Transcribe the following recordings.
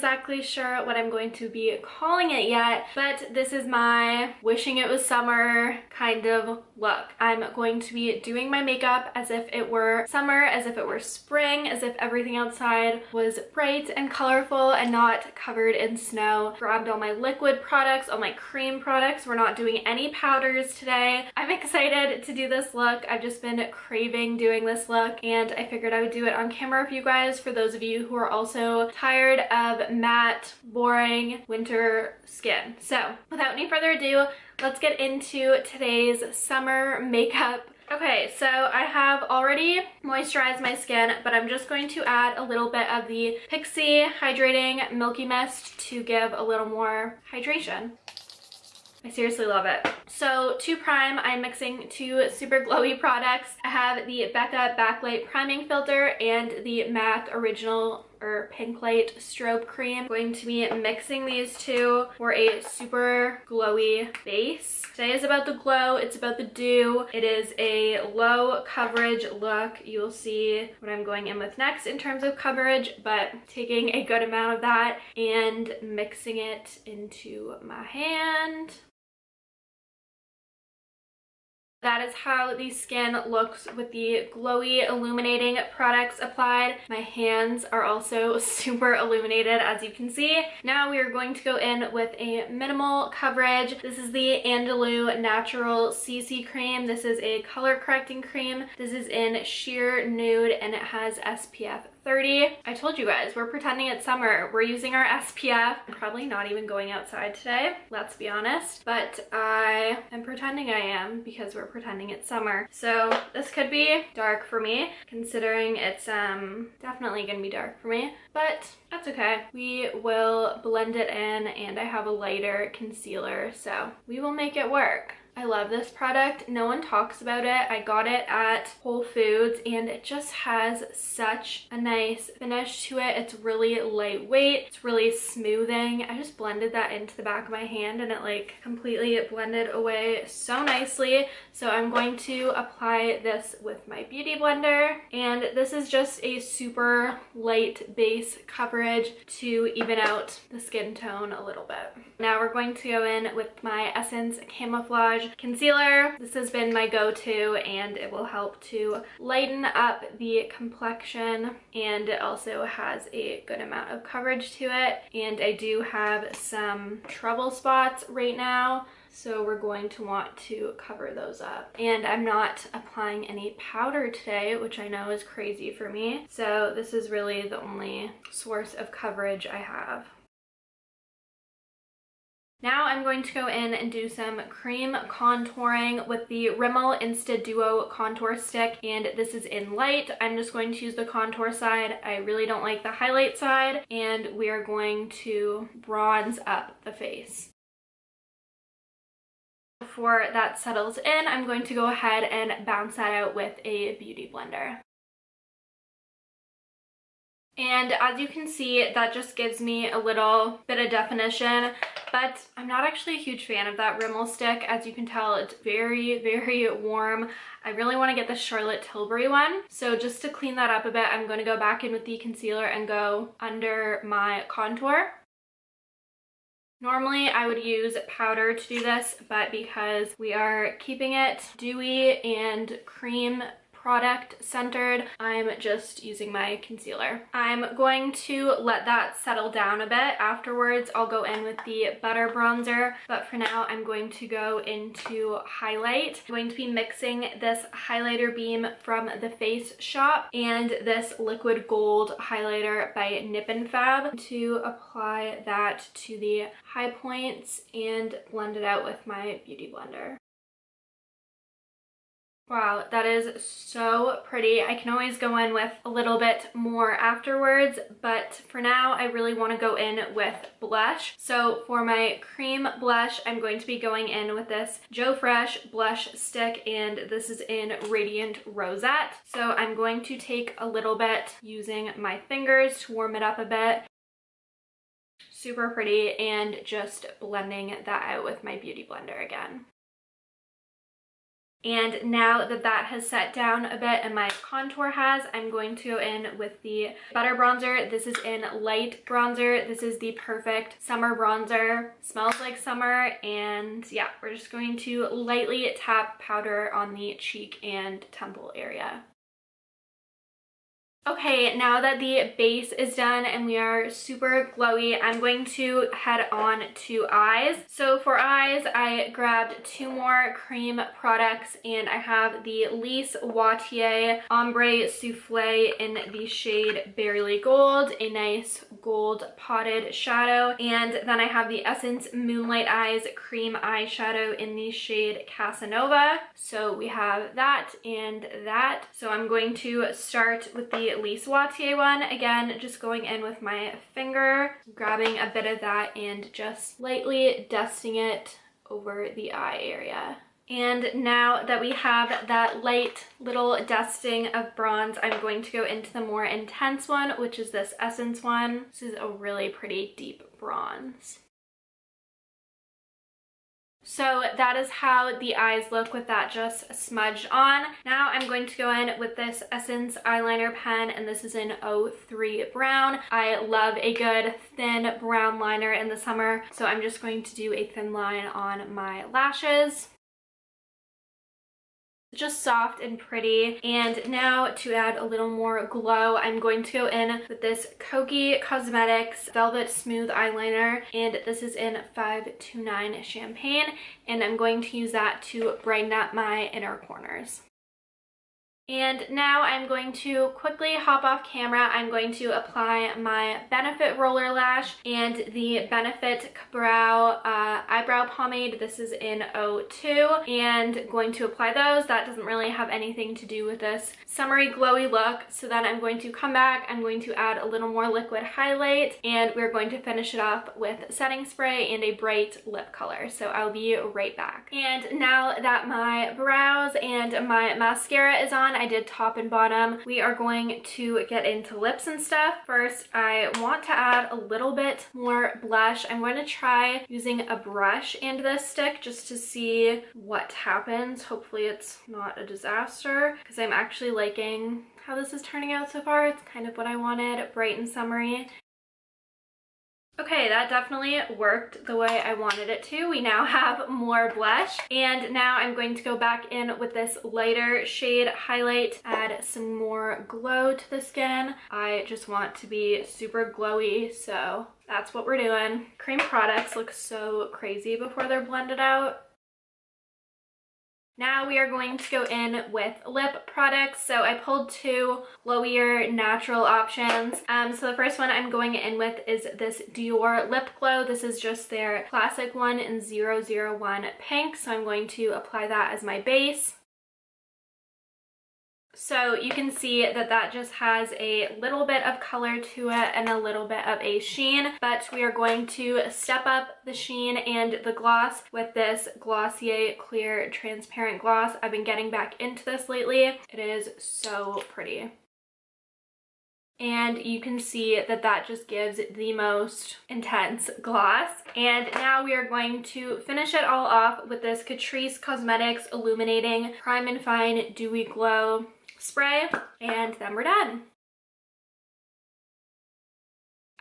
exactly sure what I'm going to be calling it yet, but this is my wishing it was summer kind of look. I'm going to be doing my makeup as if it were summer, as if it were spring, as if everything outside was bright and colorful and not covered in snow. Grabbed all my liquid products, all my cream products. We're not doing any powders today. I'm excited to do this look. I've just been craving doing this look, and I figured I would do it on camera for you guys, for those of you who are also tired of matte, boring winter skin. So without any further ado, let's get into today's summer makeup. Okay, so I have already moisturized my skin, but I'm just going to add a little bit of the Pixi Hydrating Milky Mist to give a little more hydration. I seriously love it. So to prime, I'm mixing two super glowy products. I have the Becca Backlight Priming Filter and the MAC Original Pink Light Strobe Cream. I'm going to be mixing these two for a super glowy base. Today is about the glow, it's about the dew. It is a low coverage look. You'll see what I'm going in with next in terms of coverage, but taking a good amount of that and mixing it into my hand. That is how the skin looks with the glowy illuminating products applied. My hands are also super illuminated, as you can see. Now we are going to go in with a minimal coverage. This is the Andalou Natural CC Cream. This is a color correcting cream. This is in sheer nude and it has SPF 30. I told you guys, we're pretending it's summer. We're using our SPF. I'm probably not even going outside today, let's be honest, but I am pretending I am because we're pretending it's summer. So this could be dark for me, considering it's definitely gonna be dark for me, but that's okay. We will blend it in, and I have a lighter concealer, so we will make it work. I love this product. No one talks about it. I got it at Whole Foods and it just has such a nice finish to it. It's really lightweight. It's really smoothing. I just blended that into the back of my hand and it like completely blended away so nicely. So I'm going to apply this with my beauty blender, and this is just a super light base coverage to even out the skin tone a little bit. Now we're going to go in with my Essence Camouflage Concealer. This has been my go-to and it will help to lighten up the complexion, and it also has a good amount of coverage to it. And I do have some trouble spots right now, so we're going to want to cover those up. And I'm not applying any powder today, which I know is crazy for me. So this is really the only source of coverage I have. Now I'm going to go in and do some cream contouring with the Rimmel Insta Duo Contour Stick, and this is in light. I'm just going to use the contour side. I really don't like the highlight side, and we are going to bronze up the face. Before that settles in, I'm going to go ahead and bounce that out with a beauty blender. And as you can see, that just gives me a little bit of definition, but I'm not actually a huge fan of that Rimmel stick. As you can tell, it's very, very warm. I really want to get the Charlotte Tilbury one. So just to clean that up a bit, I'm going to go back in with the concealer and go under my contour. Normally I would use powder to do this, but because we are keeping it dewy and cream product centered, I'm just using my concealer. I'm going to let that settle down a bit. Afterwards, I'll go in with the Butter Bronzer, but for now, I'm going to go into highlight. I'm going to be mixing this highlighter beam from the Face Shop and this Liquid Gold highlighter by Nip and Fab to apply that to the high points and blend it out with my beauty blender. Wow, that is so pretty. I can always go in with a little bit more afterwards, but for now I really want to go in with blush. So for my cream blush, I'm going to be going in with this Joe Fresh blush stick, and this is in Radiant Rosette. So I'm going to take a little bit using my fingers to warm it up a bit. Super pretty, and just blending that out with my beauty blender again. And now that that has set down a bit and my contour has, I'm going to go in with the Butter Bronzer. This is in Light Bronzer. This is the perfect summer bronzer. Smells like summer, and yeah, we're just going to lightly tap powder on the cheek and temple area. Okay, now that the base is done and we are super glowy, I'm going to head on to eyes. So for eyes, I grabbed 2 more cream products, and I have the Lise Watier Ombre Souffle in the shade Barely Gold, a nice gold potted shadow. And then I have the Essence Moonlight Eyes cream eyeshadow in the shade Casanova. So we have that and that. So I'm going to start with the Lise Watier one. Again, just going in with my finger, grabbing a bit of that and just lightly dusting it over the eye area. And now that we have that light little dusting of bronze, I'm going to go into the more intense one, which is this Essence one. This is a really pretty deep bronze. So that is how the eyes look with that just smudged on. Now I'm going to go in with this Essence eyeliner pen, and this is in 03 Brown. I love a good thin brown liner in the summer, so I'm just going to do a thin line on my lashes. Just soft and pretty. And now to add a little more glow, I'm going to go in with this Kokie Cosmetics Velvet Smooth Eyeliner, and this is in 529 Champagne, and I'm going to use that to brighten up my inner corners. And now I'm going to quickly hop off camera. I'm going to apply my Benefit Roller Lash and the Benefit Brow Eyebrow Pomade. This is in 02, and going to apply those. That doesn't really have anything to do with this summery glowy look. So then I'm going to come back, I'm going to add a little more liquid highlight, and we're going to finish it off with setting spray and a bright lip color. So I'll be right back. And now that my brows and my mascara is on, I did top and bottom, we are going to get into lips and stuff. First, I want to add a little bit more blush. I'm going to try using a brush and this stick just to see what happens. Hopefully it's not a disaster, because I'm actually liking how this is turning out so far. It's kind of what I wanted, bright and summery. Okay, that definitely worked the way I wanted it to. We now have more blush, and now I'm going to go back in with this lighter shade highlight, add some more glow to the skin. I just want to be super glowy, so that's what we're doing. Cream products look so crazy before they're blended out. Now we are going to go in with lip products. So I pulled 2 glowier natural options. So the first one I'm going in with is this Dior Lip Glow. This is just their classic one in 001 Pink. So I'm going to apply that as my base. So you can see that that just has a little bit of color to it and a little bit of a sheen, but we are going to step up the sheen and the gloss with this Glossier Clear Transparent Gloss. I've been getting back into this lately. It is so pretty. And you can see that that just gives the most intense gloss. And now we are going to finish it all off with this Catrice Cosmetics Illuminating Prime and Fine Dewy Glow spray, and then we're done.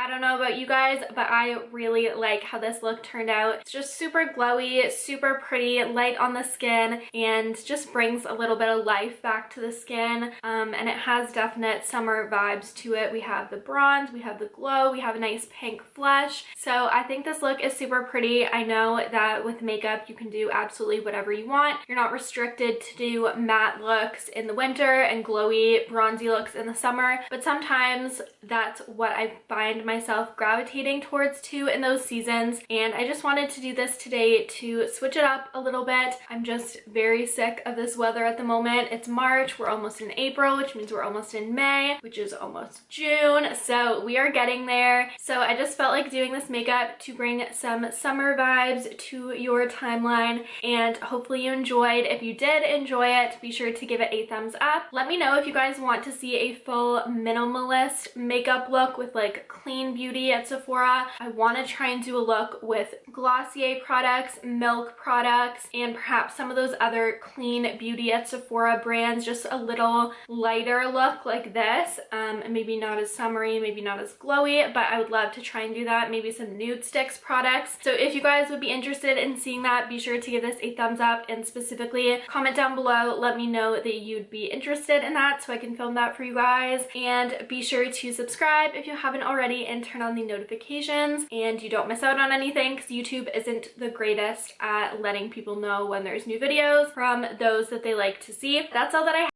I don't know about you guys, but I really like how this look turned out. It's just super glowy, super pretty, light on the skin, and just brings a little bit of life back to the skin. And it has definite summer vibes to it. We have the bronze, we have the glow, we have a nice pink flush. So I think this look is super pretty. I know that with makeup, you can do absolutely whatever you want. You're not restricted to do matte looks in the winter and glowy, bronzy looks in the summer, but sometimes that's what I find myself gravitating towards too in those seasons, and I just wanted to do this today to switch it up a little bit. I'm just very sick of this weather at the moment. It's March, we're almost in April, which means we're almost in May, which is almost June, so we are getting there. So I just felt like doing this makeup to bring some summer vibes to your timeline, and hopefully you enjoyed. If you did enjoy it, be sure to give it a thumbs up. Let me know if you guys want to see a full minimalist makeup look with like clean clean beauty at Sephora. I want to try and do a look with Glossier products, Milk products, and perhaps some of those other clean beauty at Sephora brands, just a little lighter look like this. Maybe not as summery, maybe not as glowy, but I would love to try and do that. Maybe some Nude Sticks products. So if you guys would be interested in seeing that, be sure to give this a thumbs up, and specifically comment down below, let me know that you'd be interested in that so I can film that for you guys. And be sure to subscribe if you haven't already and turn on the notifications and you don't miss out on anything, because YouTube isn't the greatest at letting people know when there's new videos from those that they like to see. That's all that I have.